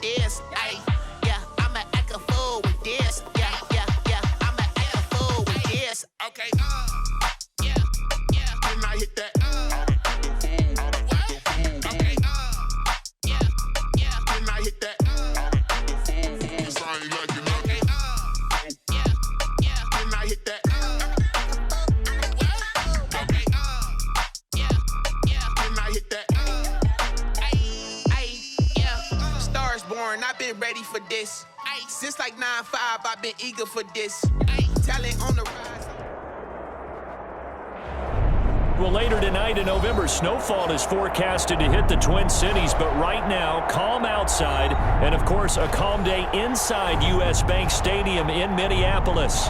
this. Ay, yeah, I'ma act a fool with this. Yeah, yeah, yeah, I'ma act a fool with this. Okay, yeah, yeah. Can I hit that? Okay, yeah, yeah. Can I hit that? Cause I ain't like it, okay, yeah, yeah. Can I hit that? Okay, yeah, yeah. Can I hit that? Ay, yeah. Stars born, I've been ready for this. Ay, since like 9-5, I've been eager for this. Ay, talent on the rise. Well, later tonight in November, snowfall is forecasted to hit the Twin Cities, but right now, calm outside, and of course, a calm day inside U.S. Bank Stadium in Minneapolis.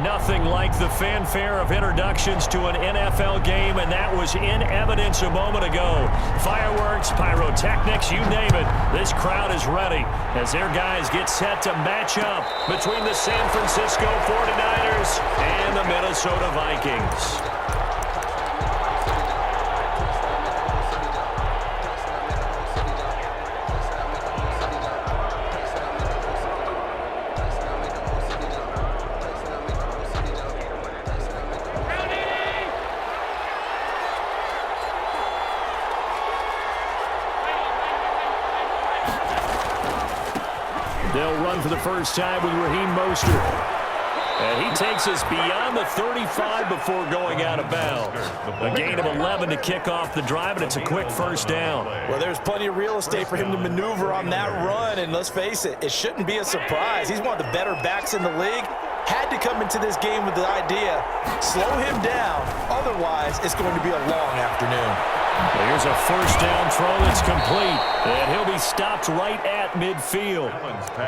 Nothing like the fanfare of introductions to an NFL game, and that was in evidence a moment ago. Fireworks, pyrotechnics, you name it. This crowd is ready as their guys get set to match up between the San Francisco 49ers and the Minnesota Vikings. They'll run for the first time with Raheem Mostert. And he takes us beyond the 35 before going out of bounds. A gain of 11 to kick off the drive, and it's a quick first down. Well, there's plenty of real estate for him to maneuver on that run, and let's face it, it shouldn't be a surprise. He's one of the better backs in the league. Had to come into this game with the idea, slow him down, otherwise it's going to be a long afternoon. Well, here's a first down throw that's complete, and he'll be stopped right at midfield.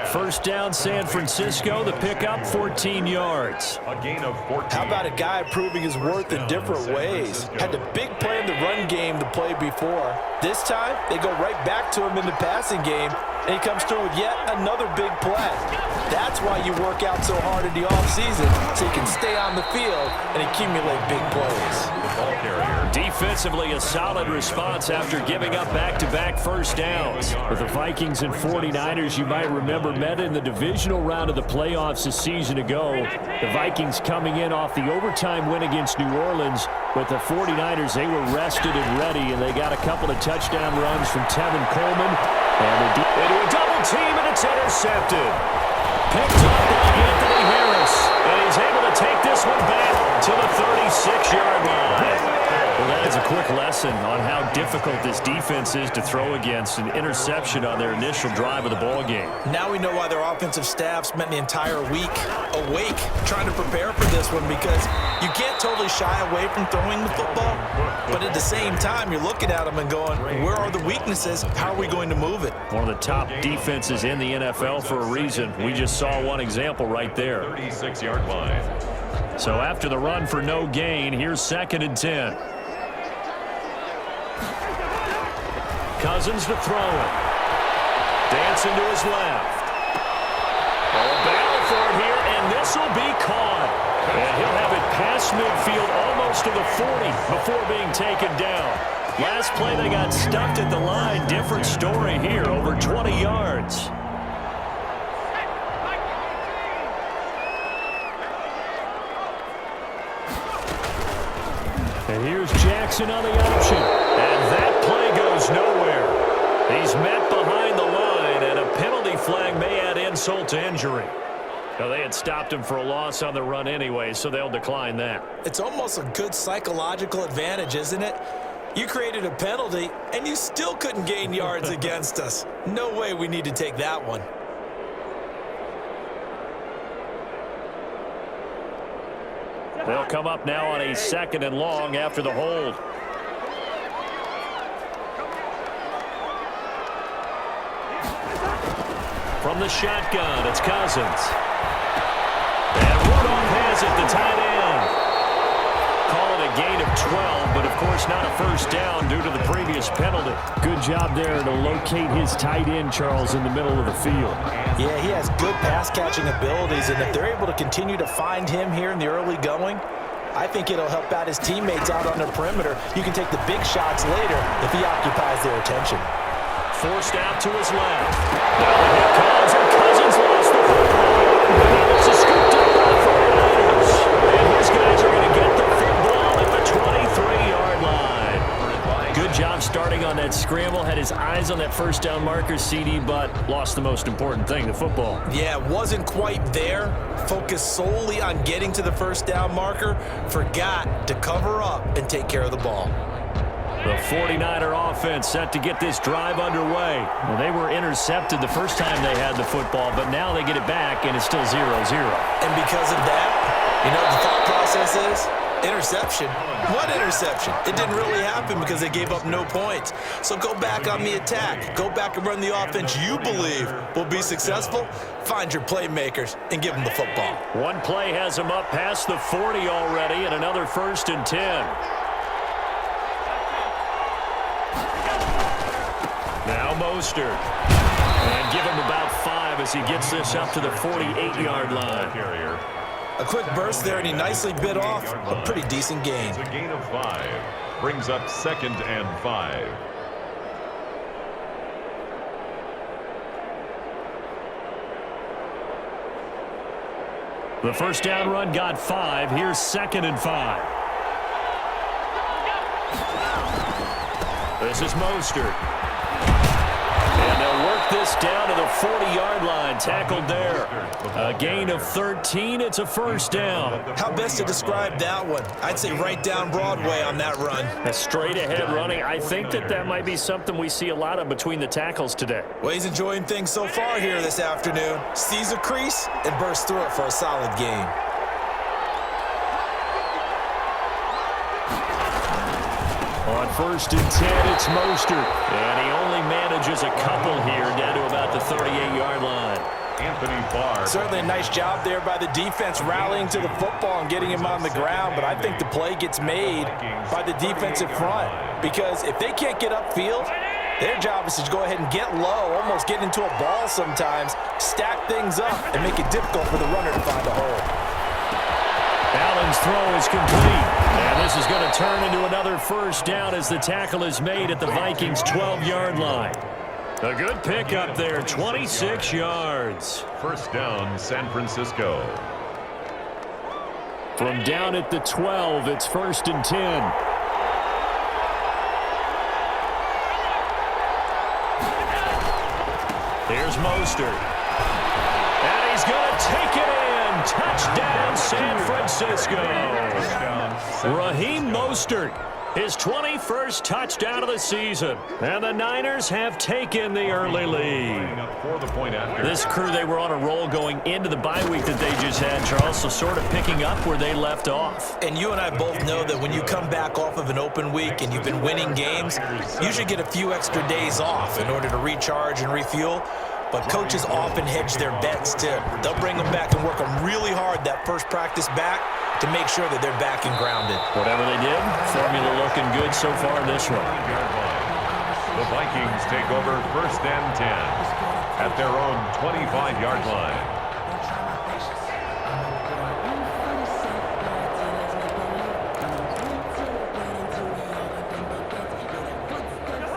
First down, San Francisco, the pickup, 14 yards. A gain of 14. How about a guy proving his worth in different ways? Had the big play in the run game to play before. This time, they go right back to him in the passing game, and he comes through with yet another big play. That's why you work out so hard in the offseason, so you can stay on the field and accumulate big plays. Defensively, a solid response after giving up back-to-back first downs. With the Vikings and 49ers, you might remember, met in the divisional round of the playoffs a season ago. The Vikings coming in off the overtime win against New Orleans. With the 49ers, they were rested and ready, and they got a couple of touchdown runs from Tevin Coleman. And into a double team, and it's intercepted. Picked up by Anthony Harris, and he's able to take this one back to the 36-yard line. Well, that is a quick lesson on how difficult this defense is to throw against. An interception on their initial drive of the ballgame. Now we know why their offensive staff spent the entire week awake trying to prepare for this one, because you can't totally shy away from throwing the football, but at the same time, you're looking at them and going, where are the weaknesses? How are we going to move it? One of the top defenses in the NFL for a reason. We just saw one example right there. 36-yard line. So after the run for no gain, here's 2nd and 10. Cousins to throw it. Dancing to his left. A battle for it here, and this will be caught. And he'll have it past midfield almost to the 40 before being taken down. Last play, they got stuck at the line. Different story here, over 20 yards. And here's Jackson on the option. And that play goes nowhere. He's met behind the line, and a penalty flag may add insult to injury. Now, they had stopped him for a loss on the run anyway, so they'll decline that. It's almost a good psychological advantage, isn't it? You created a penalty, and you still couldn't gain yards against us. No way we need to take that one. They'll come up now on a 2nd and long after the hold. From the shotgun, it's Cousins. And Rudolph has it, the tight end. Call it a gain of 12, but of course not a first down due to the previous penalty. Good job there to locate his tight end, Charles, in the middle of the field. Yeah, he has good pass-catching abilities, and if they're able to continue to find him here in the early going, I think it'll help out his teammates out on the perimeter. You can take the big shots later if he occupies their attention. forced out to his left. Now the hit comes, and Cousins lost the football. It's a scoop down by the 49ers. And his guys are going to get the football at the 23-yard line. Good job starting on that scramble. Had his eyes on that first down marker, CD, but lost the most important thing, the football. Yeah, wasn't quite there. Focused solely on getting to the first down marker. Forgot to cover up and take care of the ball. The 49er offense set to get this drive underway. Well, they were intercepted the first time they had the football, but now they get it back, and it's still 0-0. And because of that, you know what the thought process is? Interception. What interception? It didn't really happen because they gave up no points. So go back on the attack. Go back and run the offense you believe will be successful. Find your playmakers and give them the football. One play has them up past the 40 already, and another 1st and 10. Now Mostert. And give him about 5 as he gets this up to the 48-yard line. A quick burst there, and he nicely bit off a pretty decent gain. It's a gain of 5. Brings up 2nd and 5. The first down run got 5. Here's 2nd and 5. This is Mostert. And they'll work this down to the 40-yard line. Tackled there. A gain of 13. It's a first down. How best to describe that one? I'd say right down Broadway on that run. A straight-ahead running. I think that might be something we see a lot of between the tackles today. Well, he's enjoying things so far here this afternoon. Sees a crease and bursts through it for a solid gain. On 1st and 10, it's Mostert. And he only manages a couple here down to about the 38-yard line. Anthony Barr. Certainly a nice job there by the defense rallying to the football and getting him on the ground, but I think the play gets made by the defensive front because if they can't get upfield, their job is to go ahead and get low, almost get into a ball sometimes, stack things up, and make it difficult for the runner to find a hole. Allen's throw is complete. And this is going to turn into another first down as the tackle is made at the Vikings' 12-yard line. A good pickup there, 26 yards. First down, San Francisco. From down at the 12, it's 1st and 10. Here's Mostert. And he's going to take it in. Touchdown, San Francisco. Raheem Mostert, his 21st touchdown of the season. And the Niners have taken the early lead. This crew, they were on a roll going into the bye week that they just had, Charles, so sort of picking up where they left off. And you and I both know that when you come back off of an open week and you've been winning games, you should get a few extra days off in order to recharge and refuel. But coaches often hedge their bets, too. They'll bring them back and work them really hard that first practice back to make sure that they're back and grounded. Whatever they did, formula looking good so far this one. The Vikings take over 1st and 10 at their own 25-yard line.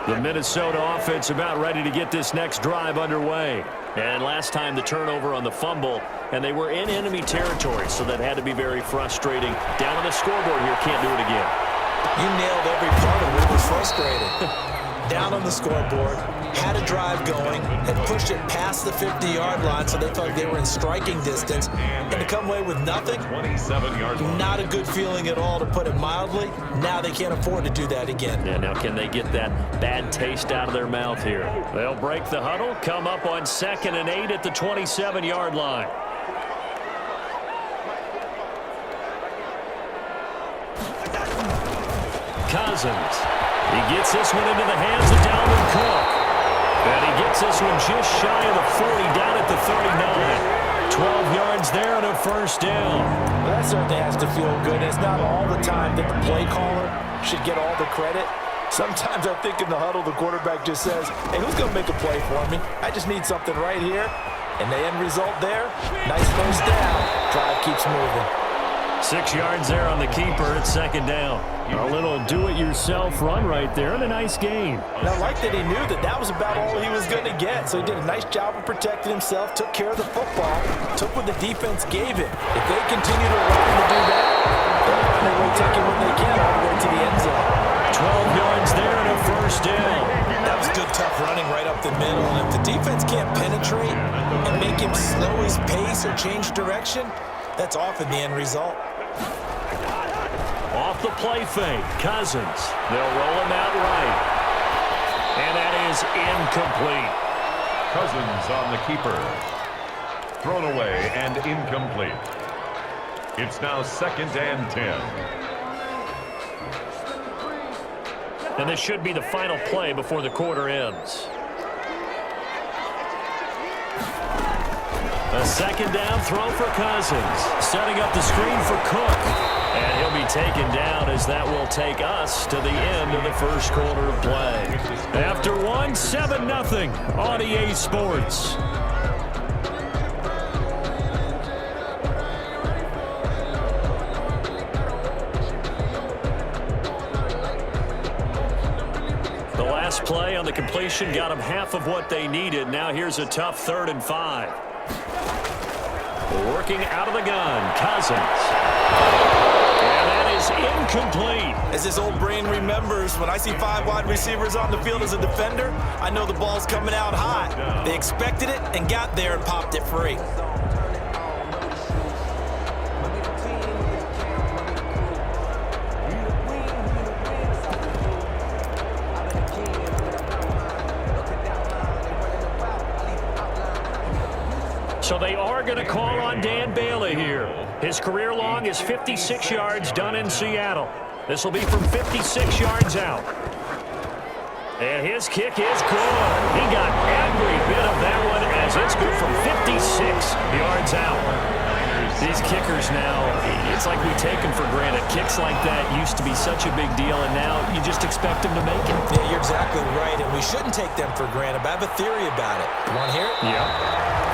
The Minnesota offense about ready to get this next drive underway. And last time the turnover on the fumble, and they were in enemy territory, so that had to be very frustrating. Down on the scoreboard here, can't do it again. You nailed every part of it. It was frustrating. Down on the scoreboard, had a drive going, and pushed it past the 50-yard line, so they felt like they were in striking distance. And to come away with nothing, 27-yard line. Not a good feeling at all, to put it mildly. Now they can't afford to do that again. Yeah, now can they get that bad taste out of their mouth here? They'll break the huddle, come up on 2nd and 8 at the 27-yard line. Cousins. He gets this one into the hands of Dalvin Cook. And he gets this one just shy of the 40, down at the 39. 12 yards there and a first down. Well, that certainly has to feel good. It's not all the time that the play caller should get all the credit. Sometimes I think in the huddle, the quarterback just says, hey, who's going to make a play for me? I just need something right here. And the end result there, nice first down. Drive keeps moving. 6 yards there on the keeper. It's second down. A little do-it-yourself run right there and a nice gain. And I like that he knew that that was about all he was going to get. So he did a nice job of protecting himself, took care of the football, took what the defense gave him. If they continue to allow him to do that, they'll find a way taking what they can all the way to the end zone. 12 yards there and a first down. That was good, tough running right up the middle. And if the defense can't penetrate and make him slow his pace or change direction, that's often the end result. Off the play fake, Cousins. They'll roll him out right. And that is incomplete. Cousins on the keeper. Thrown away and incomplete. It's now 2nd and 10. And this should be the final play before the quarter ends. A second down throw for Cousins. Setting up the screen for Cook. And he'll be taken down as that will take us to the end of the first quarter of play. After one, 7-0 on EA Sports. The last play on the completion got them half of what they needed. Now here's a tough 3rd and 5. Working out of the gun, Cousins. And that is incomplete. As his old brain remembers, when I see 5 wide receivers on the field as a defender, I know the ball's coming out high. They expected it and got there and popped it free. So they are going to call on Dan Bailey here. His career long is 56 yards done in Seattle. This will be from 56 yards out. And his kick is good. He got every bit of that one as it's good from 56 yards out. These kickers now, it's like we take them for granted. Kicks like that used to be such a big deal, and now you just expect them to make it. Yeah, you're exactly right, and we shouldn't take them for granted, but I have a theory about it. You want to hear it? Yeah.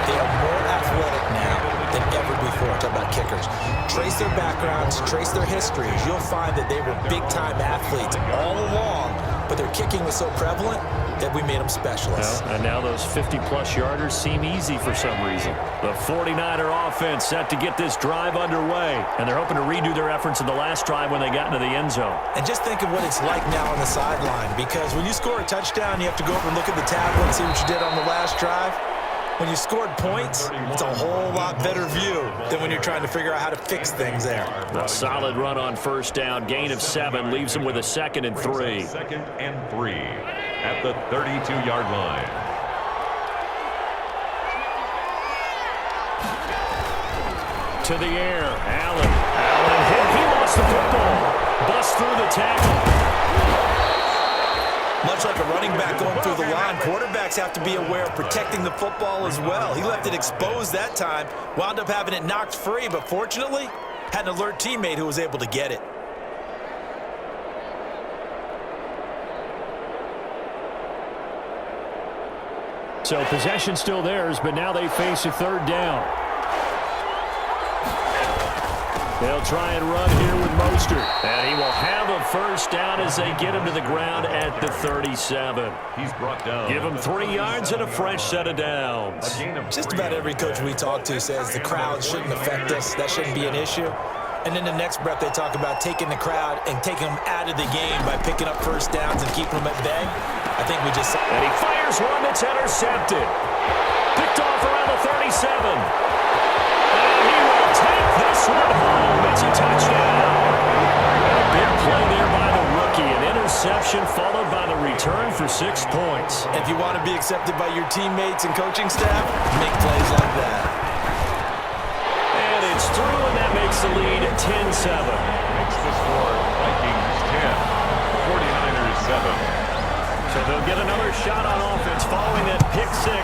They are more athletic now than ever before. Talk about kickers. Trace their backgrounds, trace their histories. You'll find that they were big-time athletes all along, but their kicking was so prevalent that we made them specialists. Well, and now those 50-plus yarders seem easy for some reason. The 49er offense set to get this drive underway, and they're hoping to redo their efforts in the last drive when they got into the end zone. And just think of what it's like now on the sideline, because when you score a touchdown, you have to go over and look at the tablet and see what you did on the last drive. When you scored points, it's a whole lot better view than when you're trying to figure out how to fix things there. A solid run on first down. Gain of 7 leaves them with a 2nd and 3. 2nd and 3 at the 32-yard line. To the air. Allen hit. He lost the football. Bust through the tackle. Much like a running back going through the line, quarterbacks have to be aware of protecting the football as well. He left it exposed that time, wound up having it knocked free, but fortunately, had an alert teammate who was able to get it. So possession still theirs, but now they face a 3rd down. They'll try and run here with Mostert. And he will have a first down as they get him to the ground at the 37. He's brought down. Give him 3 yards and a fresh set of downs. Just about every coach we talk to says the crowd shouldn't affect us. That shouldn't be an issue. And then the next breath they talk about taking the crowd and taking them out of the game by picking up first downs and keeping them at bay. I think we just... And he fires one that's intercepted. Picked off around the 37. And he will take this one home. It's a touchdown. A big play there by the rookie. An interception followed by the return for 6 points. If you want to be accepted by your teammates and coaching staff, make plays like that. And it's through, and that makes the lead at 10-7. Makes the score Vikings 10, 49ers 7. So they'll get another shot on offense following that pick 6.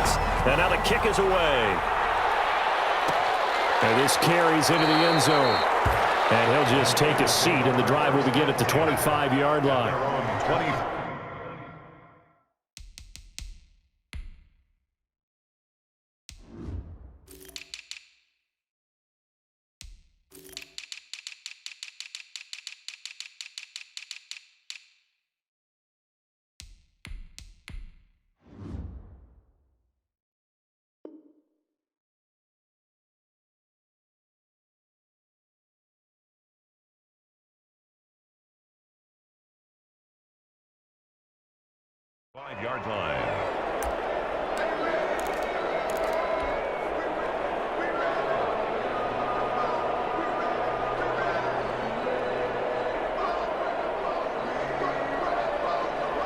And now the kick is away. And this carries into the end zone. And he'll just take a seat, and the drive will begin at the 25-yard line. Their own 20. 5-yard line.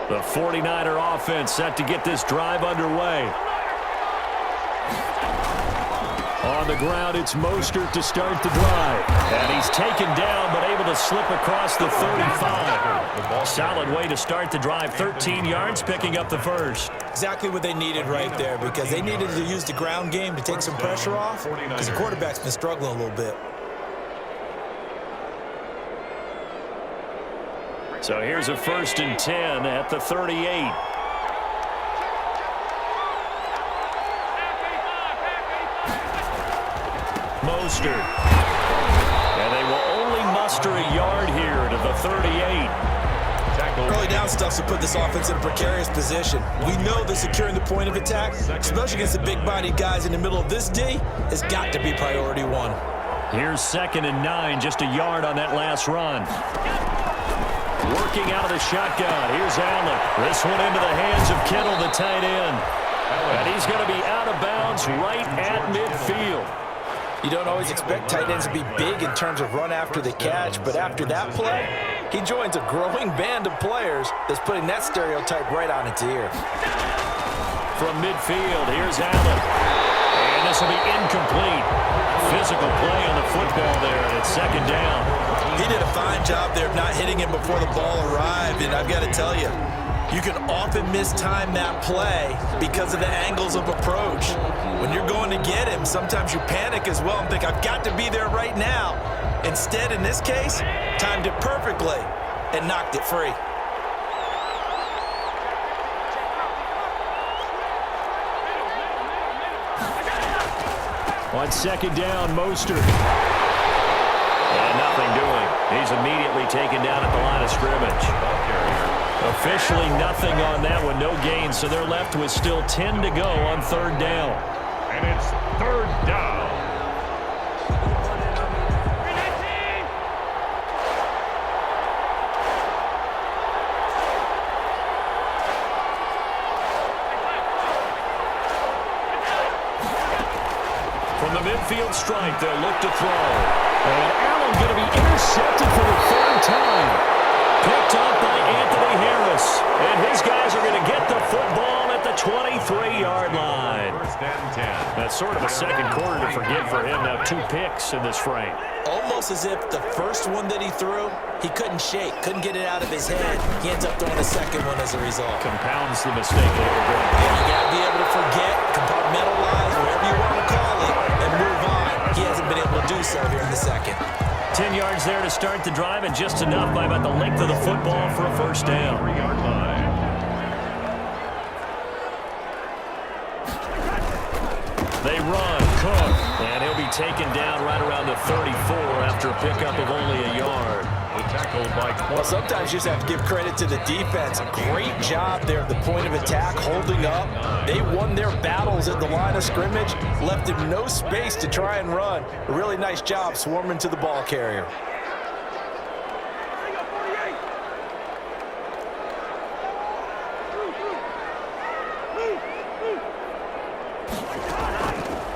The 49er offense set to get this drive underway. On the ground, it's Mostert to start the drive. And he's taken down, but able to slip across the 35. Solid way to start the drive. 13 yards, picking up the first. Exactly what they needed right there, because they needed to use the ground game to take some pressure off, because the quarterback's been struggling a little bit. So here's a 1st and 10 at the 38. Mostert. And they will only muster a yard here to the 38. Early down stuff to put this offense in a precarious position. We know that securing the point of attack, especially against the big-bodied guys in the middle of this D, has got to be priority one. Here's 2nd and 9, just a yard on that last run. Working out of the shotgun. Here's Allen. This one into the hands of Kittle, the tight end. And he's going to be out of bounds right at midfield. You don't always expect tight ends to be big in terms of run after the catch, but after that play, he joins a growing band of players that's putting that stereotype right on its ear. From midfield, here's Allen. And this will be incomplete. Physical play on the football there, and it's 2nd down. He did a fine job there of not hitting him before the ball arrived, and I've got to tell you, you can often mistime that play because of the angles of approach. When you're going to get him, sometimes you panic as well and think, I've got to be there right now. Instead, in this case, timed it perfectly and knocked it free. On 2nd down, Mostert. And nothing doing. He's immediately taken down at the line of scrimmage. Officially nothing on that one, no gain, so they're left with still 10 to go on 3rd down. And it's 3rd down. From the midfield stripe, they'll look to throw. And Allen going to be intercepted for the 3rd time. Picked up by Anthony Harris. And his guys are going to get the football at the 23-yard line. 1st and 10. That's sort of a second quarter to forget for him. Now 2 picks in this frame. Almost as if the first one that he threw, he couldn't shake, couldn't get it out of his head. He ends up throwing the second one as a result. Compounds the mistake a little bit. And you got to be able to forget, compartmentalize, whatever you want to call it, and move on. He hasn't been able to do so here in the second. 10 yards there to start the drive, and just enough by about the length of the football for a 1st down. 3-yard line. They run, Cook, and he'll be taken down right around the 34 after a pickup of only a yard. The tackle by Clark. Well, sometimes you just have to give credit to the defense. Great job there at the point of attack, holding up. They won their battles at the line of scrimmage, left him no space to try and run. A really nice job swarming to the ball carrier.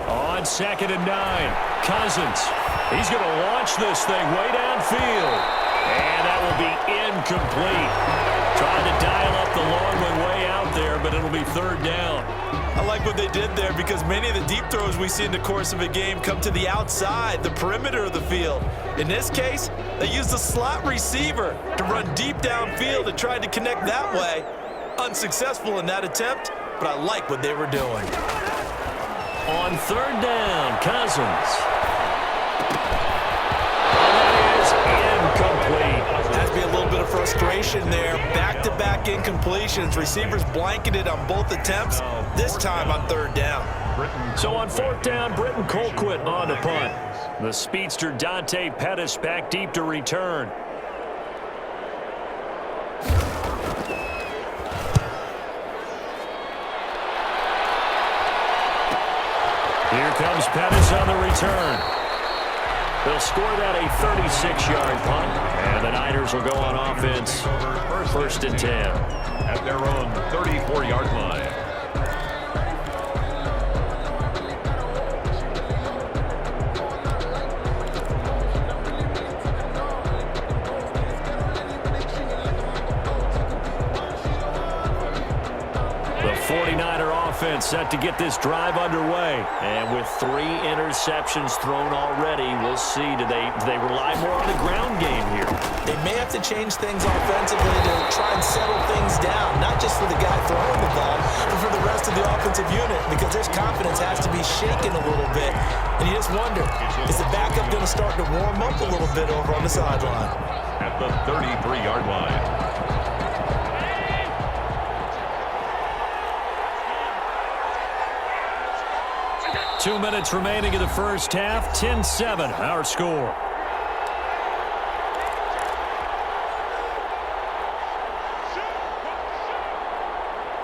On 2nd and 9, Cousins. He's going to launch this thing way downfield. And that will be incomplete. Trying to dial up the long one way out there, but it'll be 3rd down. I like what they did there because many of the deep throws we see in the course of a game come to the outside, the perimeter of the field. In this case, they used the slot receiver to run deep downfield and tried to connect that way. Unsuccessful in that attempt, but I like what they were doing. On 3rd down, Cousins. Incomplete. Has to be a little bit of frustration there. Back-to-back incompletions. Receivers blanketed on both attempts, this time on 3rd down. So on 4th down, Britton Colquitt on the punt. The speedster Dante Pettis back deep to return. Here comes Pettis on the return. They'll score that a 36-yard punt, and the Niners will go on offense first and 10. At their own 34-yard line. The 49er offense set to get this drive underway. And with 3 interceptions thrown already, we'll see. Do they rely more on the ground game here? They may have to change things offensively to try and settle things down, not just for the guy throwing the ball, but for the rest of the offensive unit, because their confidence has to be shaken a little bit. And you just wonder, is the backup going to start to warm up a little bit over on the sideline? At the 33-yard line. 2 minutes remaining in the first half. 10-7, our score.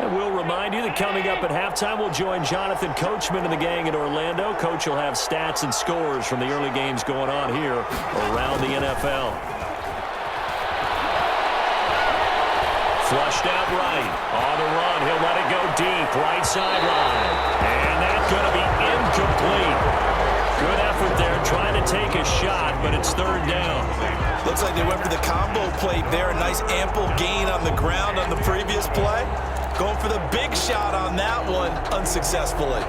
And we'll remind you that coming up at halftime, we'll join Jonathan Coachman and the gang in Orlando. Coach will have stats and scores from the early games going on here around the NFL. Flushed out right. On the run, he'll let it go deep. Right sideline. And that's going to be incomplete. Good effort there trying to take a shot, but it's third down. Looks like they went for the combo plate there. A nice ample gain on the ground on the previous play. Going for the big shot on that one unsuccessfully.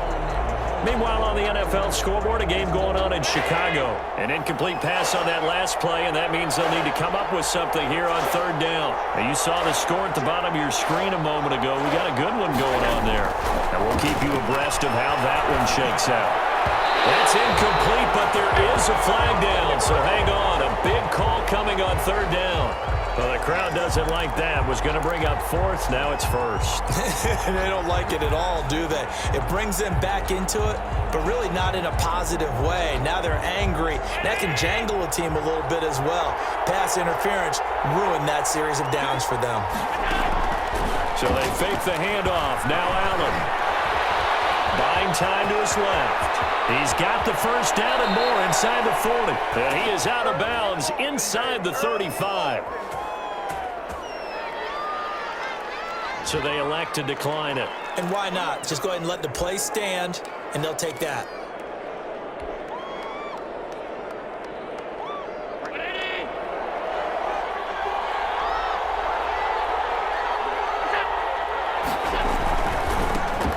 Meanwhile, on the NFL scoreboard, a game going on in Chicago. An incomplete pass on that last play, and that means they'll need to come up with something here on third down. Now, you saw the score at the bottom of your screen a moment ago. We got a good one going on there. And we'll keep you abreast of how that one shakes out. That's incomplete, but there is a flag down, so hang on. A big call coming on third down. Well, the crowd doesn't like that. Was going to bring up fourth. Now it's first. They don't like it at all, do they? It brings them back into it, but really not in a positive way. Now they're angry. That can jangle a team a little bit as well. Pass interference ruined that series of downs for them. So they fake the handoff. Now Allen. Buying time to his left. He's got the first down and more inside the 40. And he is out of bounds inside the 35. So they elect to decline it. And why not? Just go ahead and let the play stand, and they'll take that.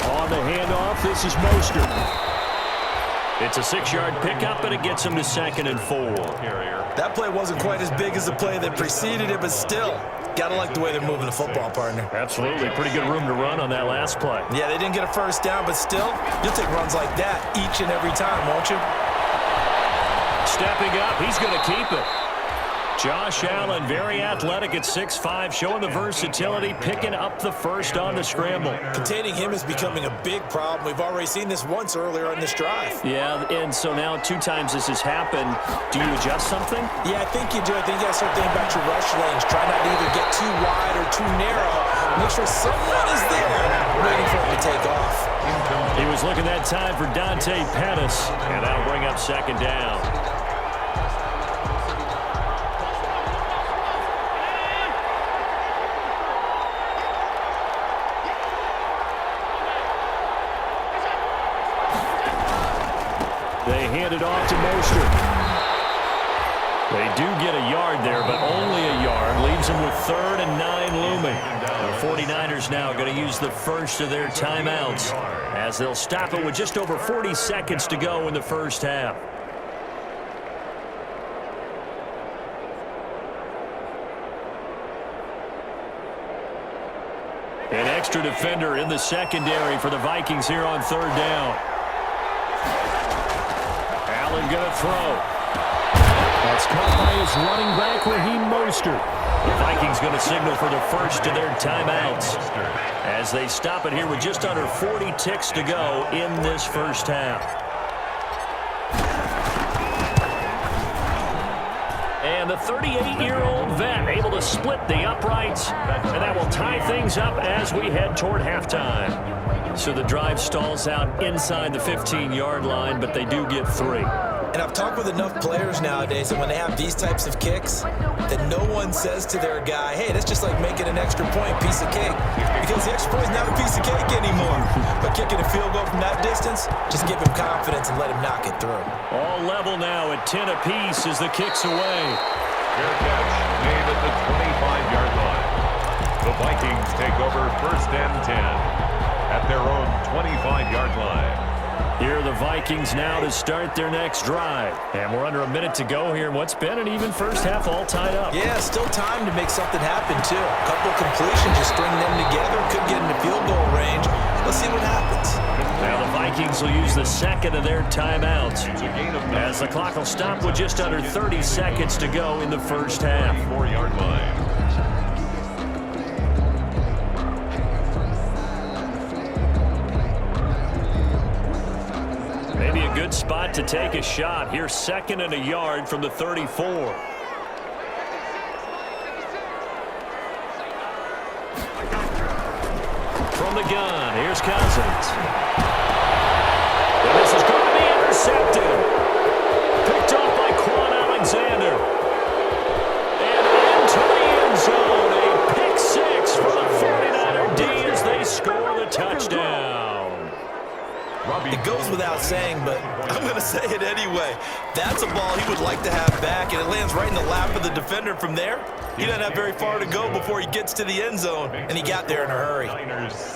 On the handoff, this is Mostert. It's a 6-yard pickup, and it gets him to 2nd and 4. That play wasn't quite as big as the play that preceded it, but still, gotta like the way they're moving the football, partner. Absolutely. Pretty good room to run on that last play. Yeah, they didn't get a first down, but still, you'll take runs like that each and every time, won't you? Stepping up, he's going to keep it. Josh Allen, very athletic at 6'5", showing the versatility, picking up the first on the scramble. Containing him is becoming a big problem. We've already seen this once earlier on this drive. Yeah, and so now 2 times this has happened. Do you adjust something? Yeah, I think you do. I think you got to start thinking about your rush lanes. Try not to either get too wide or too narrow. Make sure someone is there waiting for him to take off. He was looking that time for Dante Pettis, and that'll bring up 2nd down. They hand it off to Mostert. They do get a yard there, but only a yard. Leaves them with 3rd and 9 looming. The 49ers now going to use the first of their timeouts as they'll stop it with just over 40 seconds to go in the first half. An extra defender in the secondary for the Vikings here on 3rd down. Allen going to throw. That's caught by his running back, Raheem Mostert. The Vikings going to signal for the first of their timeouts as they stop it here with just under 40 ticks to go in this first half. And the 38-year-old vet able to split the uprights, and that will tie things up as we head toward halftime. So the drive stalls out inside the 15-yard line, but they do get 3. And I've talked with enough players nowadays that when they have these types of kicks, that no one says to their guy, hey, that's just like making an extra point, piece of cake. Because the extra point is not a piece of cake anymore. But kicking a field goal from that distance, just give him confidence and let him knock it through. All level now at 10 apiece as the kick's away. Fair catch made at the 25-yard line. The Vikings take over 1st and 10 at their own 25-yard line. Here are the Vikings now to start their next drive. And we're under a minute to go here in what's been an even first half all tied up. Yeah, still time to make something happen, too. A couple of completions, just string them together, could get into field goal range. Let's see what happens. Now the Vikings will use the second of their timeouts, as the clock will stop with just under 30 seconds to go in the first half. 4-yard line. Maybe a good spot to take a shot. Here's 2nd and a yard from the 34. From the gun, here's Cousins. And this is going to be intercepted. Picked up by Quan Alexander. And into the end zone. A pick six for the 49er D as they score the touchdown. It goes without saying, but I'm going to say it anyway. That's a ball he would like to have back, and it lands right in the lap of the defender from there. He doesn't have very far to go before he gets to the end zone, and he got there in a hurry.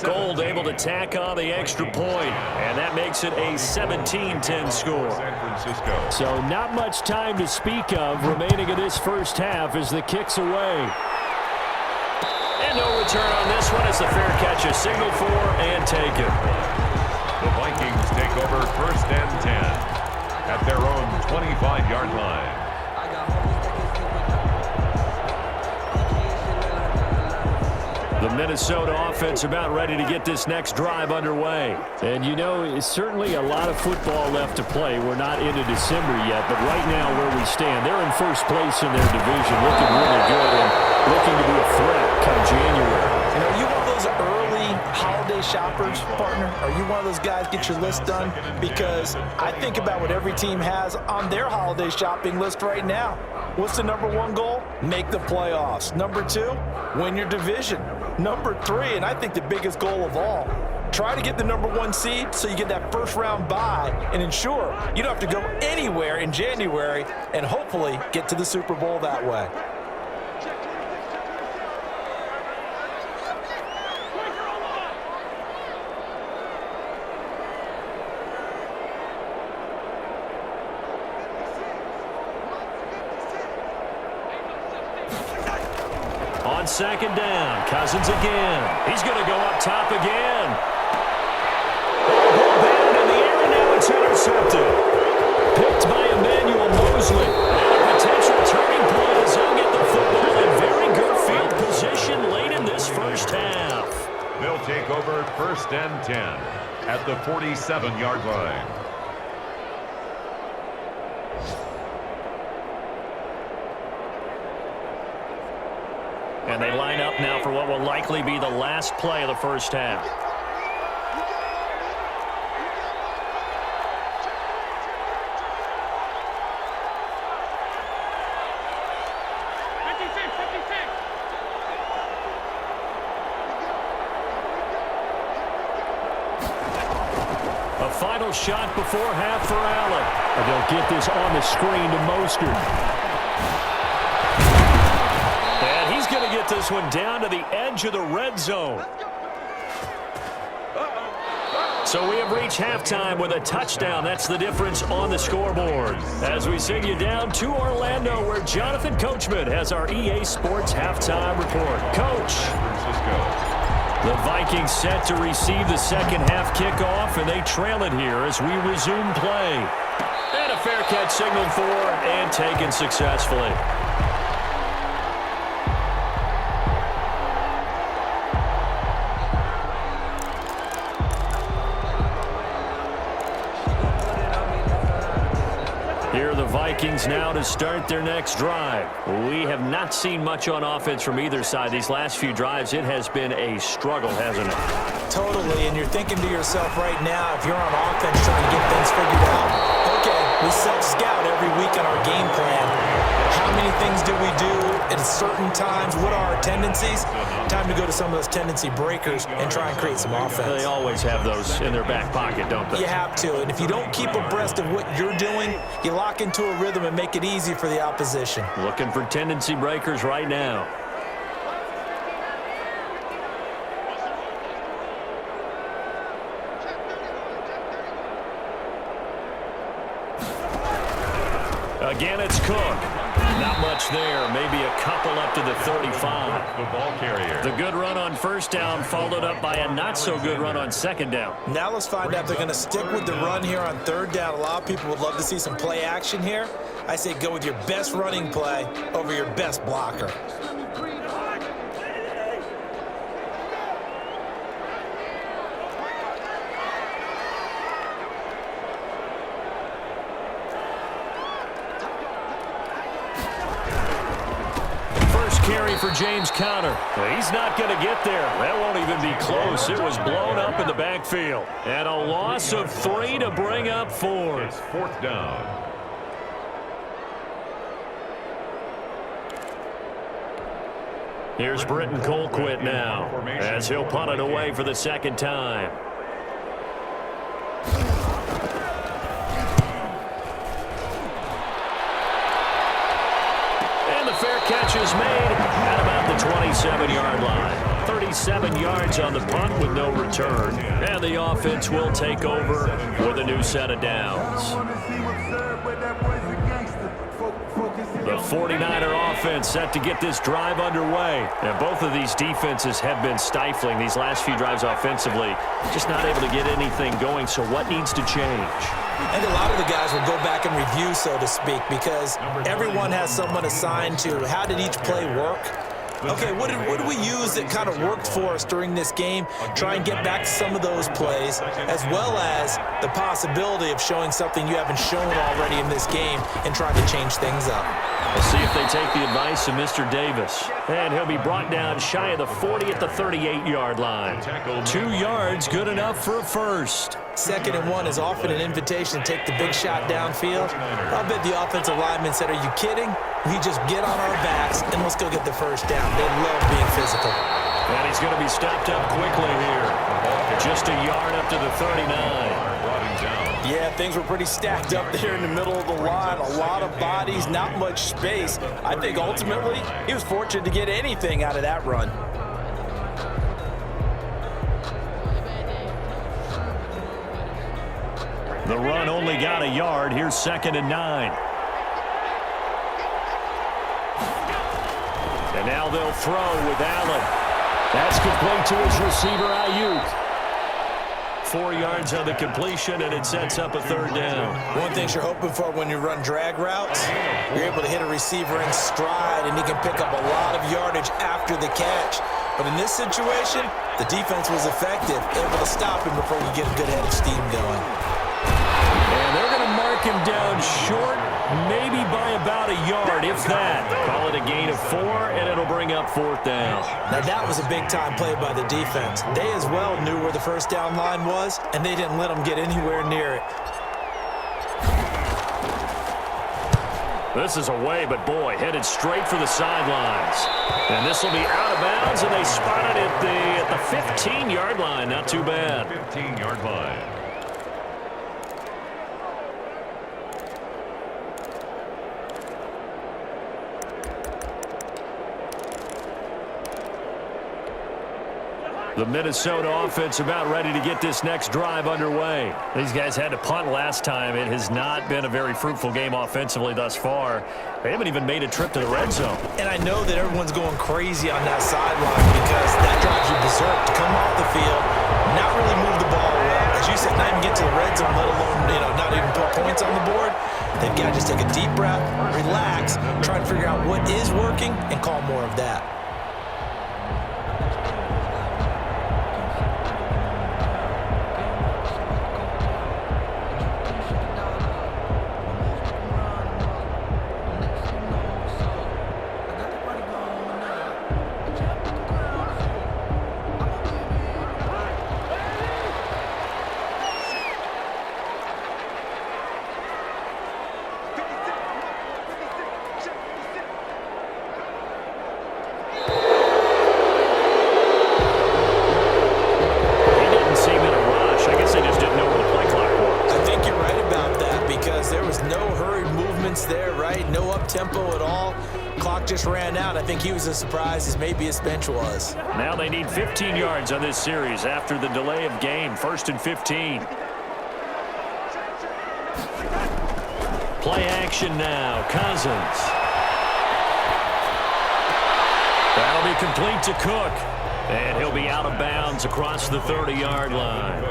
Gold able to tack on the extra point, and that makes it a 17-10 score. San Francisco. So not much time to speak of remaining in this first half as the kick's away. And no return on this one as the fair catch is signaled for and taken. The Vikings take over 1st and 10 at their own 25-yard line. The Minnesota offense about ready to get this next drive underway. And you know, it's certainly a lot of football left to play. We're not into December yet, but right now where we stand, they're in first place in their division, looking really good and looking to be a threat come January. You know, you want those early holiday shoppers, partner? Are you one of those guys get your list done? Because I think about what every team has on their holiday shopping list right now. What's the #1 goal? Make the playoffs. #2, win your division. #3, and I think the biggest goal of all, try to get the #1 seed so you get that first round bye and ensure you don't have to go anywhere in January and hopefully get to the Super Bowl that way. On 2nd down, Cousins again. He's going to go up top again. Ball batted in the air, and now it's intercepted. Picked by Emmanuel Mosley. And a potential turning point as he'll get the football in very good field position late in this first half. They'll take over 1st and 10 at the 47-yard line. And they line up now for what will likely be the last play of the first half. A final shot before half for Allen. And they'll get this on the screen to Mostert. And he's going to get this one down to the edge of the red zone. So we have reached halftime with a touchdown. That's the difference on the scoreboard. As we send you down to Orlando, where Jonathan Coachman has our EA Sports halftime report. Coach. The Vikings set to receive the second half kickoff, and they trail it here as we resume play. And a fair catch signaled for and taken successfully. Here are the Vikings now to start their next drive. We have not seen much on offense from either side. These last few drives, it has been a struggle, hasn't it? Totally, and you're thinking to yourself right now, if you're on offense trying to get things figured out, okay, We self-scout every week on our game plan. How many things do we do at certain times? What are our tendencies? Time to go to some of those tendency breakers and try and create some offense. They always have those in their back pocket, don't they? You have to, and if you don't keep abreast of what you're doing, you lock into a rhythm and make it easy for the opposition. Looking for tendency breakers right now. Again, it's Cook. Not much there. Maybe a couple up to the 35. The ball carrier. The good run on first down followed up by a not-so-good run on second down. Now let's find out if they're going to stick with the run here on third down. A lot of people would love to see some play action here. I say go with your best running play over your best blocker. Carry for James Conner. He's not going to get there. That won't even be close. It was blown up in the backfield. And a loss of 3 to bring up 4. It's fourth down. Here's Britton Colquitt now as he'll punt it away for the second time. Fair catch is made at about the 27-yard line. 37 yards on the punt with no return. And the offense will take over with a new set of downs. The 49er offense set to get this drive underway. And both of these defenses have been stifling these last few drives offensively. Just not able to get anything going, so what needs to change? And a lot of the guys will go back and review, so to speak, because everyone has someone assigned to how did each play work. Okay, what did we use that kind of worked for us during this game? Try and get back to some of those plays, as well as the possibility of showing something you haven't shown already in this game and trying to change things up. We'll see if they take the advice of Mr. Davis. And he'll be brought down shy of the 40 at the 38-yard line. 2 yards, good enough for a first. 2nd and 1 is often an invitation to take the big shot downfield. I'll bet the offensive lineman said, are you kidding? We just get on our backs and let's go get the first down. They love being physical. And he's going to be stopped up quickly here. Just a yard up to the 39. Yeah, things were pretty stacked up there in the middle of the line. A lot of bodies, not much space. I think ultimately he was fortunate to get anything out of that run. The run only got a yard. Here's 2nd and 9. And now they'll throw with Allen. That's complete to his receiver, Ayuk. 4 yards on the completion, and it sets up a 3rd down. One thing you're hoping for when you run drag routes, you're able to hit a receiver in stride, and he can pick up a lot of yardage after the catch. But in this situation, the defense was effective, able to stop him before he get a good head of steam going. And they're going to mark him down short, maybe by about a yard, if that. Call it a gain of 4, and it'll bring up 4th down. Now, that was a big-time play by the defense. They as well knew where the first down line was, and they didn't let them get anywhere near it. This is away, but boy, headed straight for the sidelines. And this will be out of bounds, and they spot it at the 15-yard line. Not too bad. 15-yard line. The Minnesota offense about ready to get this next drive underway. These guys had to punt last time. It has not been a very fruitful game offensively thus far. They haven't even made a trip to the red zone. And I know that everyone's going crazy on that sideline because that drives you berserk to come off the field, not really move the ball well. As you said, not even get to the red zone, let alone, not even put points on the board. They've got to just take a deep breath, relax, try and figure out what is working, and call more of that. just ran out. I think he was as surprised as maybe his bench was. Now they need 15 yards on this series after the delay of game. 1st and 15. Play action now. Cousins. That'll be complete to Cook. And he'll be out of bounds across the 30-yard line.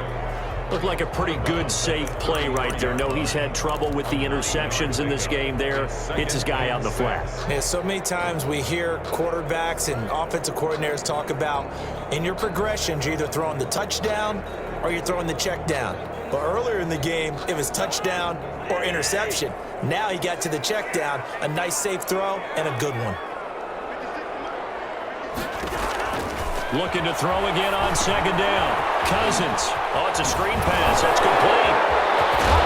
Looked like a pretty good, safe play right there. No, he's had trouble with the interceptions in this game there. Hits his guy out in the flat. Yeah, so many times we hear quarterbacks and offensive coordinators talk about in your progressions, you're either throwing the touchdown or you're throwing the check down. But earlier in the game, it was touchdown or interception. Now he got to the check down, a nice safe throw and a good one. Looking to throw again on 2nd down. Cousins. Oh, it's a screen pass. That's complete.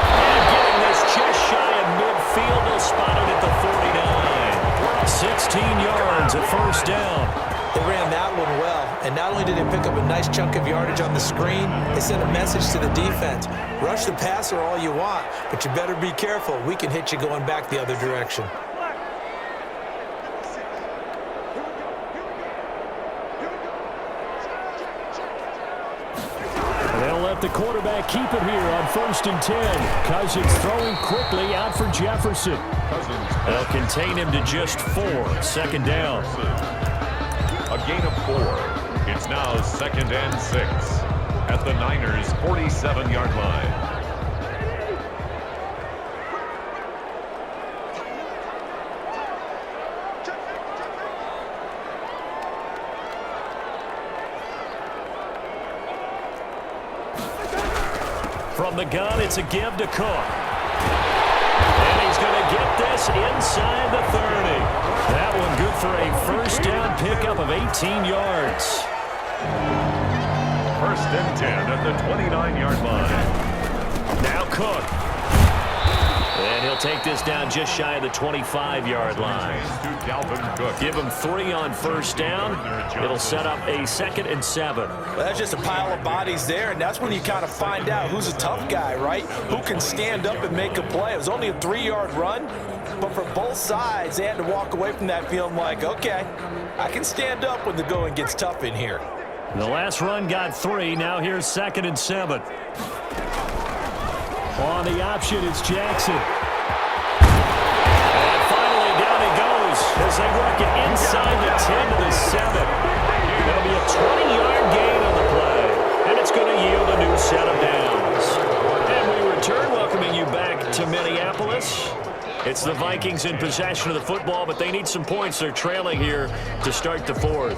And getting this just shy of midfield. They'll spot it at the 49. 16 yards at 1st down. They ran that one well, and not only did they pick up a nice chunk of yardage on the screen, they sent a message to the defense. Rush the passer all you want, but you better be careful. We can hit you going back the other direction. The quarterback keep it here on 1st and 10. Cousins throwing quickly out for Jefferson. They'll contain him to just 4. 2nd down. A gain of 4. It's now 2nd and 6 at the Niners' 47-yard line. From the gun, it's a give to Cook. And he's going to get this inside the 30. That one good for a 1st down pickup of 18 yards. 1st and 10 at the 29-yard line. Now Cook. And he'll take this down just shy of the 25-yard line. Give him 3 on 1st down. It'll set up a 2nd and 7. Well, that's just a pile of bodies there, and that's when you kind of find out who's a tough guy, right? Who can stand up and make a play. It was only a 3-yard run, but for both sides, they had to walk away from that feeling like, okay, I can stand up when the going gets tough in here. The last run got 3. Now here's 2nd and 7. On the option, it's Jackson. And finally, down he goes as they work it inside the 10 to the 7. That'll be a 20-yard gain on the play, and it's going to yield a new set of downs. And we return, welcoming you back to Minneapolis. It's the Vikings in possession of the football, but they need some points. They're trailing here to start the 4th.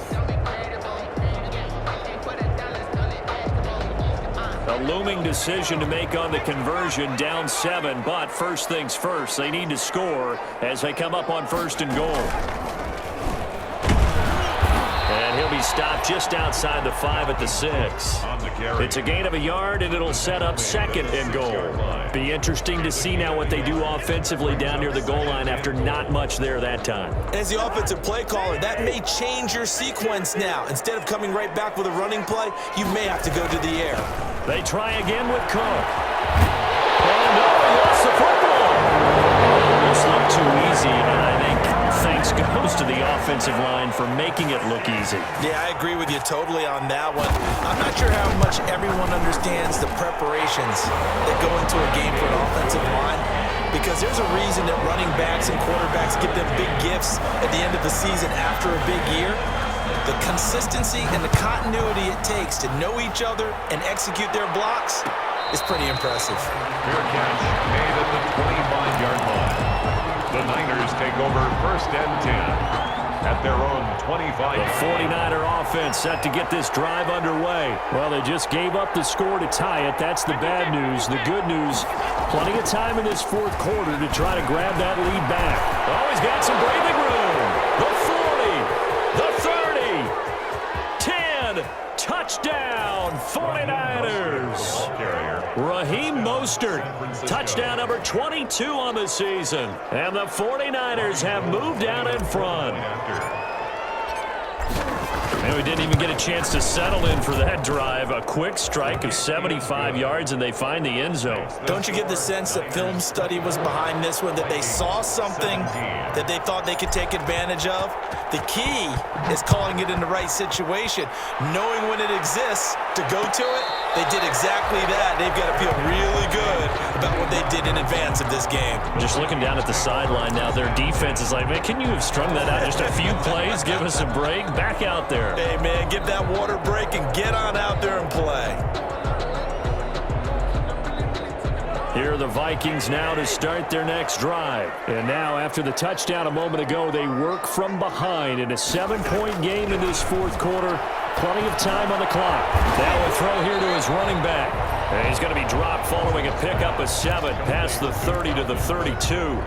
A looming decision to make on the conversion, down 7, but first things first, they need to score as they come up on 1st and goal. And he'll be stopped just outside the 5 at the 6. It's a gain of a yard, and it'll set up 2nd and goal. Be interesting to see now what they do offensively down near the goal line after not much there that time. As the offensive play caller, that may change your sequence now. Instead of coming right back with a running play, you may have to go to the air. They try again with Cook. And no, he lost the football. This looked too easy, and I think thanks goes to the offensive line for making it look easy. Yeah, I agree with you totally on that one. I'm not sure how much everyone understands the preparations that go into a game for an offensive line, because there's a reason that running backs and quarterbacks get them big gifts at the end of the season after a big year. The consistency and the continuity it takes to know each other and execute their blocks is pretty impressive. Fair catch made at the 25-yard line. The Niners take over 1st and 10 at their own 25. The 49er offense set to get this drive underway. Well, they just gave up the score to tie it. That's the bad news. The good news, plenty of time in this 4th quarter to try to grab that lead back. Oh, he's got some breathing room. The 40, the 30, 10, touchdown, 49ers. Raheem Mostert, touchdown number 22 on the season. And the 49ers have moved out in front. And we didn't even get a chance to settle in for that drive. A quick strike of 75 yards, and they find the end zone. Don't you get the sense that film study was behind this one, that they saw something that they thought they could take advantage of? The key is calling it in the right situation, knowing when it exists to go to it. They did exactly that. They've got to feel really good about what they did in advance of this game. Just looking down at the sideline now, their defense is like, man, can you have strung that out just a few plays? Give us a break. Back out there. Hey, man, give that water break and get on out there and play. Here are the Vikings now to start their next drive. And now, after the touchdown a moment ago, they work from behind in a 7-point game in this fourth quarter. Plenty of time on the clock. Now a throw here to his running back. And he's going to be dropped following a pickup of 7 past the 30 to the 32.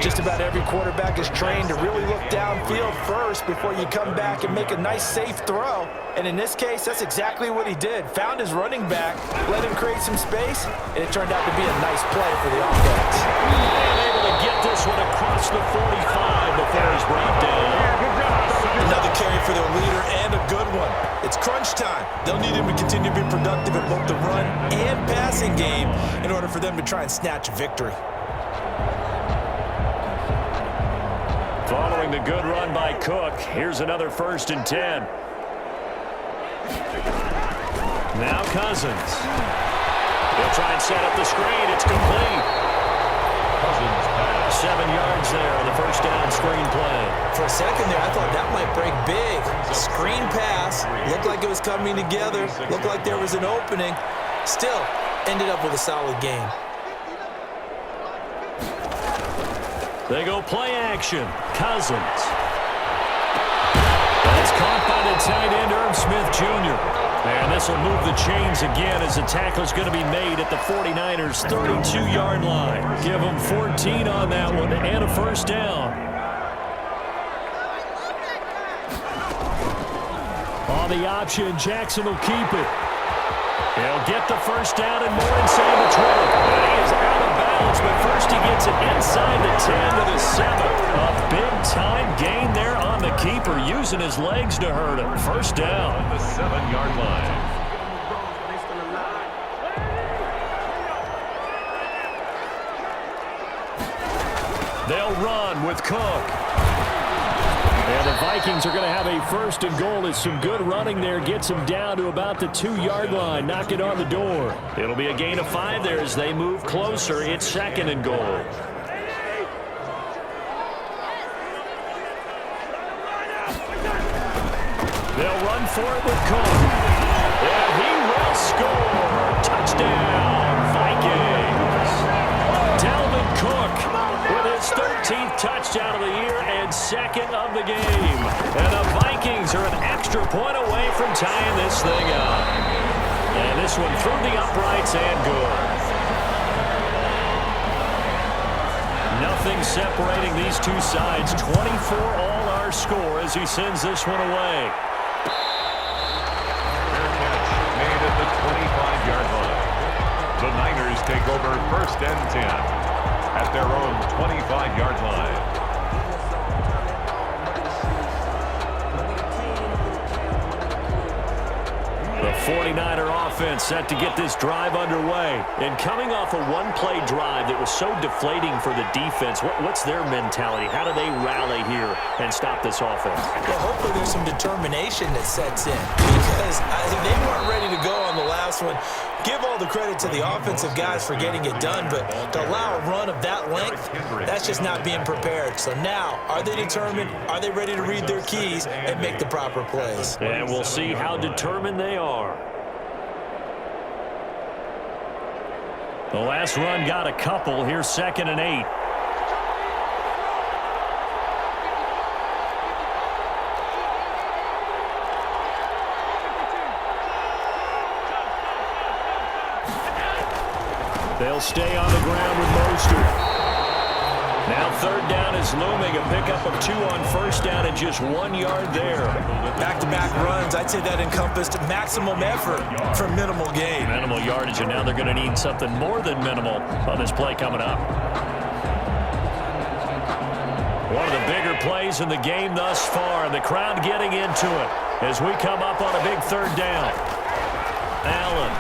Just about every quarterback is trained to really look downfield first before you come back and make a nice, safe throw. And in this case, that's exactly what he did. Found his running back, let him create some space, and it turned out to be a nice play for the offense. And able to get this one across the 45 before he's brought down. Another carry for their leader and a good one. It's crunch time. They'll need him to continue to be productive in both the run and passing game in order for them to try and snatch a victory. Following the good run by Cook, here's another 1st and 10. Now Cousins. He'll try and set up the screen. It's complete. Cousins pass. 7 yards there on the first down screen play. For a second there, I thought that might break big. Screen pass. Looked like it was coming together. Looked like there was an opening. Still, ended up with a solid game. They go play action. Cousins. That's caught by the tight end, Irv Smith Jr. And this will move the chains again as the tackle's going to be made at the 49ers' 32-yard line. Give them 14 on that one and a first down. On the option, Jackson will keep it. He'll get the first down and more inside the 20. And he is out of bounds, but first he gets it inside the 10 to the 7. A big-time gain there on the keeper, using his legs to hurt him. First down. On the 7-yard line. They'll run with Cook. And the Vikings are going to have a 1st and goal as some good running there gets them down to about the 2-yard line. Knock it on the door. It'll be a gain of 5 there as they move closer. It's 2nd and goal. They'll run for it with Cook. And he will score. Touchdown, Vikings. Dalvin Cook with his 13th touchdown of the year and 2nd of the game. And the Vikings are an extra point away from tying this thing up. And this one through the uprights and good. Nothing separating these two sides. 24 all our score as he sends this one away. Fair catch made at the 25-yard line. The Niners take over 1st and 10 at their own 25-yard line. The 49er offense set to get this drive underway. And coming off a one-play drive that was so deflating for the defense, what's their mentality? How do they rally here and stop this offense? Well, hopefully there's some determination that sets in because they weren't ready to go on the last one. Give all the credit to the offensive guys for getting it done, but to allow a run of that length, that's just not being prepared. So now, are they determined? Are they ready to read their keys and make the proper plays? And we'll see how determined they are. The last run got a couple. Here's 2nd and 8. They'll stay on the ground with Mostert. Now 3rd down is looming. A pickup of 2 on 1st down and just 1 yard there. Back-to-back runs, I'd say that encompassed maximum effort for minimal gain. Minimal yardage, and now they're going to need something more than minimal on this play coming up. One of the bigger plays in the game thus far, and the crowd getting into it as we come up on a big third down. Allen.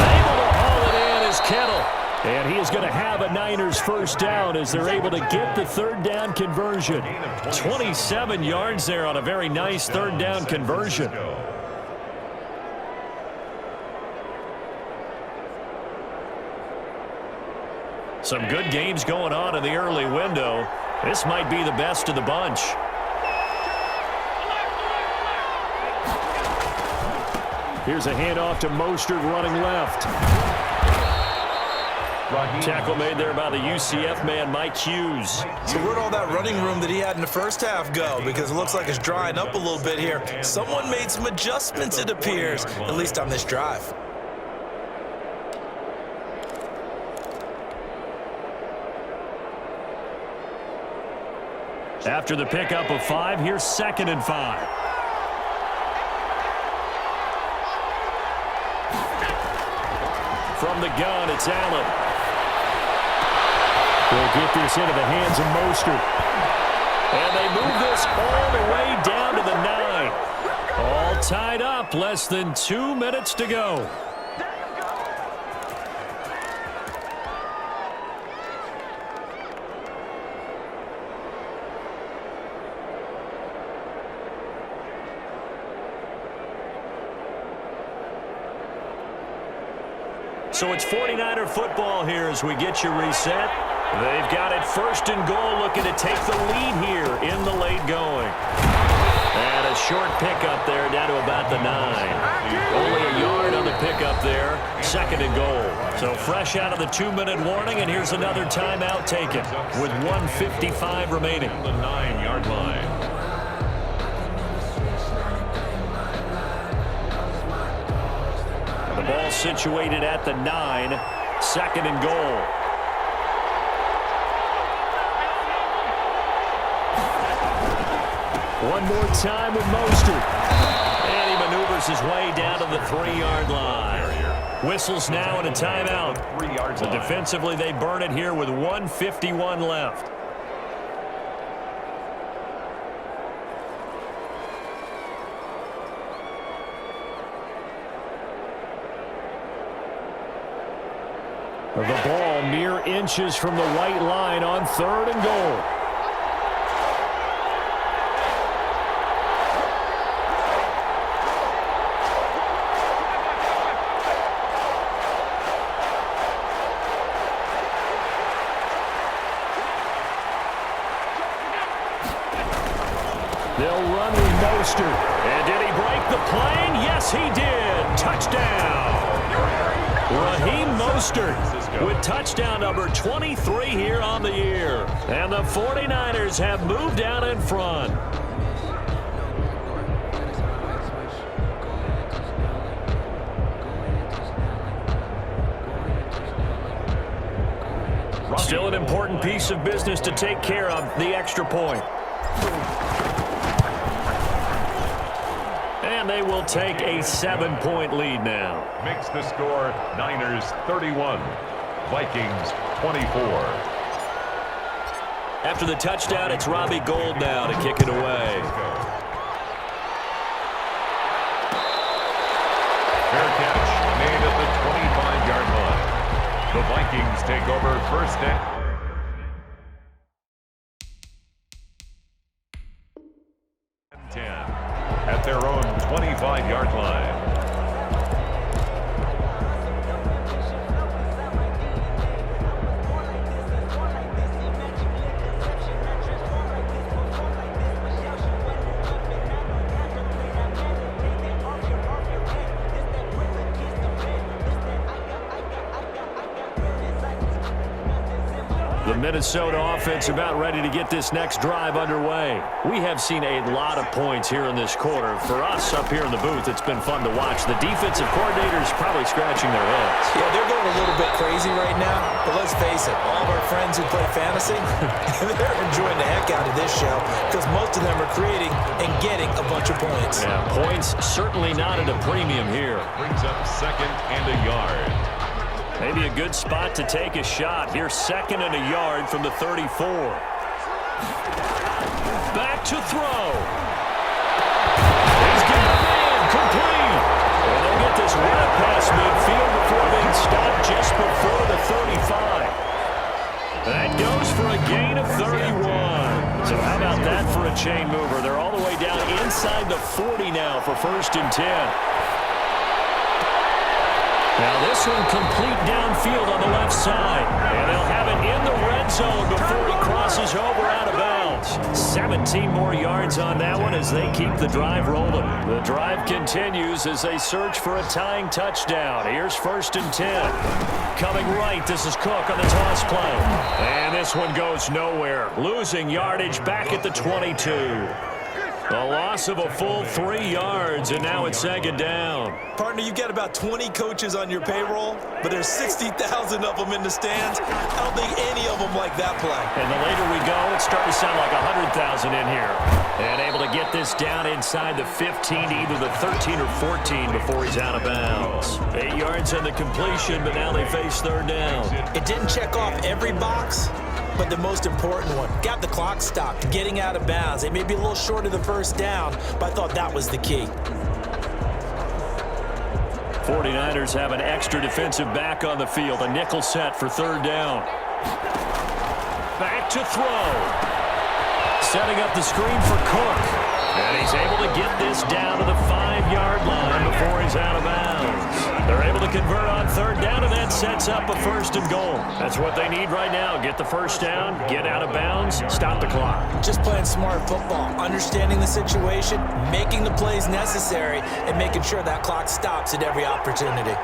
Able to haul it in is Kittle. And he is going to have a Niners first down as they're able to get the third down conversion. 27 yards there on a very nice third down conversion. Some good games going on in the early window. This might be the best of the bunch. Here's a handoff to Mostert running left. Tackle made there by the UCF man, Mike Hughes. So where'd all that running room that he had in the first half go? Because it looks like it's drying up a little bit here. Someone made some adjustments, it appears, at least on this drive. After the pickup of 5, here's 2nd and 5. From the gun, it's Allen. They'll get this into the hands of Mostert. And they move this all the way down to the 9. All tied up, less than 2 minutes to go. So it's 49er football here as we get you reset. They've got it 1st and goal, looking to take the lead here in the late going. And a short pickup there down to about the 9. Only a yard on the pickup there. 2nd and goal. So fresh out of the 2-minute warning, and here's another timeout taken with 1:55 remaining. The 9-yard line. The ball situated at the 9. 2nd and goal. One more time with Mostert. And he maneuvers his way down to the 3-yard line. Whistles now and a timeout. 3 yards. So defensively, they burn it here with 1:51 left. The ball mere inches from the white line on 3rd and goal. They'll run with Mostert. And did he break the plane? Yes, he did. Touchdown. Raheem Mostert with touchdown number 23 here on the year. And the 49ers have moved out in front. Still an important piece of business to take care of, the extra point. And they will take a 7-point lead now. Makes the score Niners 31, Vikings 24. After the touchdown, it's Robbie Gould now to kick it away. Fair catch made at the 25-yard line. The Vikings take over 1st and 10 at their own 25-yard line. The Minnesota offense about ready to get this next drive underway. We have seen a lot of points here in this quarter. For us up here in the booth, it's been fun to watch. The defensive coordinators probably scratching their heads. Yeah, they're going a little bit crazy right now, but let's face it, all of our friends who play fantasy, they're enjoying the heck out of this show because most of them are creating and getting a bunch of points. Yeah, points certainly not at a premium here. Brings up 2nd and a yard. Maybe a good spot to take a shot. Here's 2nd and a yard from the 34. Back to throw. He's got a man complete. And they'll get this right past midfield before being stopped just before the 35. That goes for a gain of 31. So how about that for a chain mover? They're all the way down inside the 40 now for 1st and 10. Now this one complete downfield on the left side. And they'll have it in the red zone before he crosses over out of bounds. 17 more yards on that one as they keep the drive rolling. The drive continues as they search for a tying touchdown. Here's 1st and 10. Coming right, this is Cook on the toss play. And this one goes nowhere. Losing yardage back at the 22. A loss of a full 3 yards, and now it's 2nd down. Partner, you've got about 20 coaches on your payroll, but there's 60,000 of them in the stands. I don't think any of them like that play. And the later we go, it's starting to sound like 100,000 in here. And able to get this down inside the 15 to either the 13 or 14 before he's out of bounds. 8 yards on the completion, but now they face 3rd down. It didn't check off every box, but the most important one. Got the clock stopped, getting out of bounds. They may be a little short of the 1st down, but I thought that was the key. 49ers have an extra defensive back on the field. A nickel set for 3rd down. Back to throw. Setting up the screen for Cook. And he's able to get this down to the 5-yard line before he's out of bounds. They're able to convert on 3rd down, and that sets up a 1st and goal. That's what they need right now. Get the 1st down, get out of bounds, stop the clock. Just playing smart football, understanding the situation, making the plays necessary, and making sure that clock stops at every opportunity.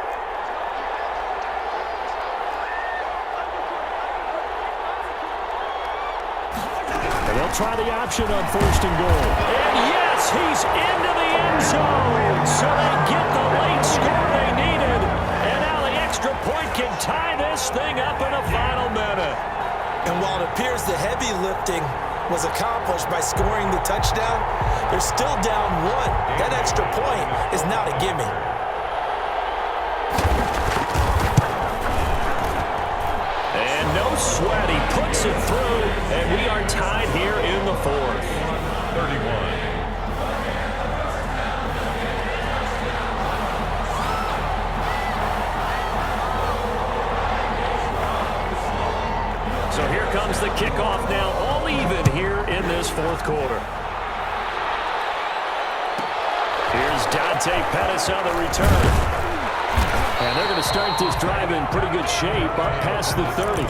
And they'll try the option on 1st and goal. And yes, he's into the end zone. So they get the late score they needed. And now the extra point can tie this thing up in the final minute. And while it appears the heavy lifting was accomplished by scoring the touchdown, they're still down 1. That extra point is not a gimme. And no sweat, he puts it through, and we are tied here in the 4th. 31. So here comes the kickoff now, all even here in this 4th quarter. Here's Dante Pettis on the return. And they're going to start this drive in pretty good shape up past the 30.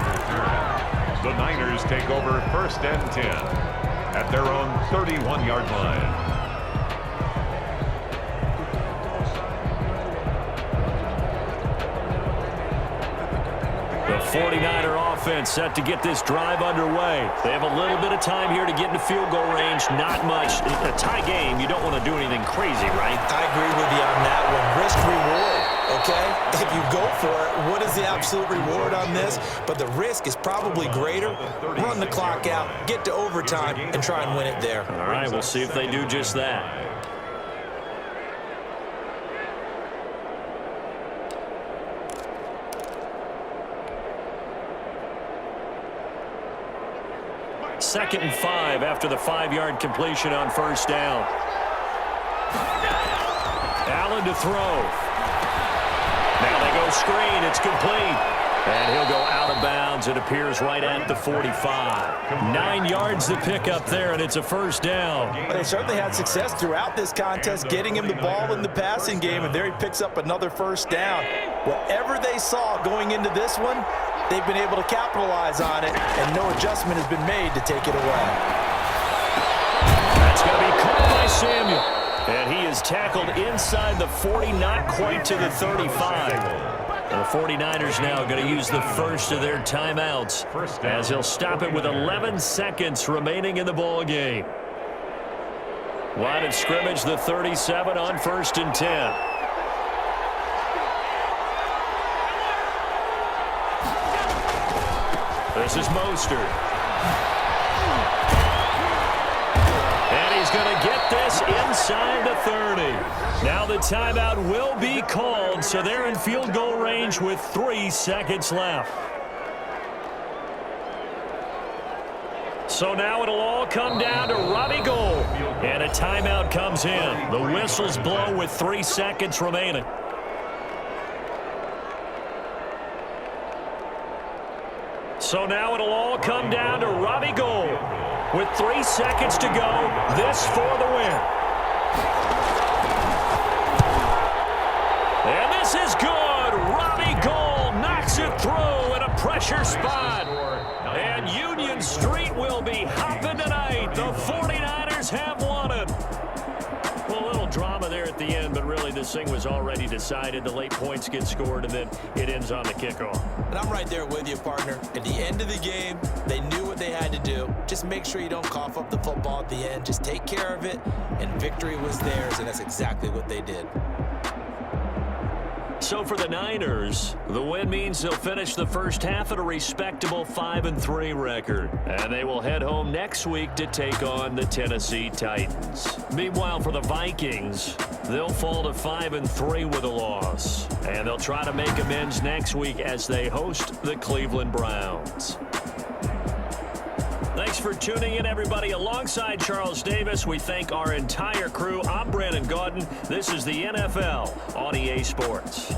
The Niners take over 1st and 10 at their own 31-yard line. The 49er offense set to get this drive underway. They have a little bit of time here to get into field goal range. Not much. A tie game, you don't want to do anything crazy, right? I agree with you on that one. Risk-reward, okay? If you go for it, what is the absolute reward on this? But the risk is probably greater. Run the clock out, get to overtime, and try and win it there. All right, we'll see if they do just that. Second and 5 after the 5-yard completion on 1st down. Allen to throw. Now they go screen. It's complete. And he'll go out of bounds. It appears right at the 45. 9 yards to pick up there, and it's a 1st down. But they certainly had success throughout this contest, getting him the ball in the passing game, and there he picks up another 1st down. Whatever they saw going into this one, they've been able to capitalize on it, and no adjustment has been made to take it away. That's going to be caught by Samuel. And he is tackled inside the 40, not quite to the 35. The 49ers now going to use the first of their timeouts as he'll stop it with 11 seconds remaining in the ball game. Line of scrimmage, the 37 on 1st and 10. This is Mostert. And he's going to get this inside the 30. Now the timeout will be called, so they're in field goal range with 3 seconds left. So now it'll all come down to Robbie Gould. And a timeout comes in. The whistles blow with 3 seconds remaining. So now it'll all come down to Robbie Gould. With 3 seconds to go, this for the win. And this is good. Robbie Gould knocks it through in a pressure spot. And Union Street will be hopping tonight. The 49ers have won it. Well, a little drama there at the end, but really this thing was already decided. The late points get scored, and then it ends on the kickoff. And I'm right there with you, partner. At the end of the game, they knew what they had to do. Just make sure you don't cough up the football at the end. Just take care of it, and victory was theirs, and that's exactly what they did. So for the Niners, the win means they'll finish the first half at a respectable 5-3 record. And they will head home next week to take on the Tennessee Titans. Meanwhile, for the Vikings, they'll fall to 5-3 with a loss. And they'll try to make amends next week as they host the Cleveland Browns. Thanks for tuning in, everybody. Alongside Charles Davis, we thank our entire crew. I'm Brandon Gaudin. This is the NFL on EA Sports.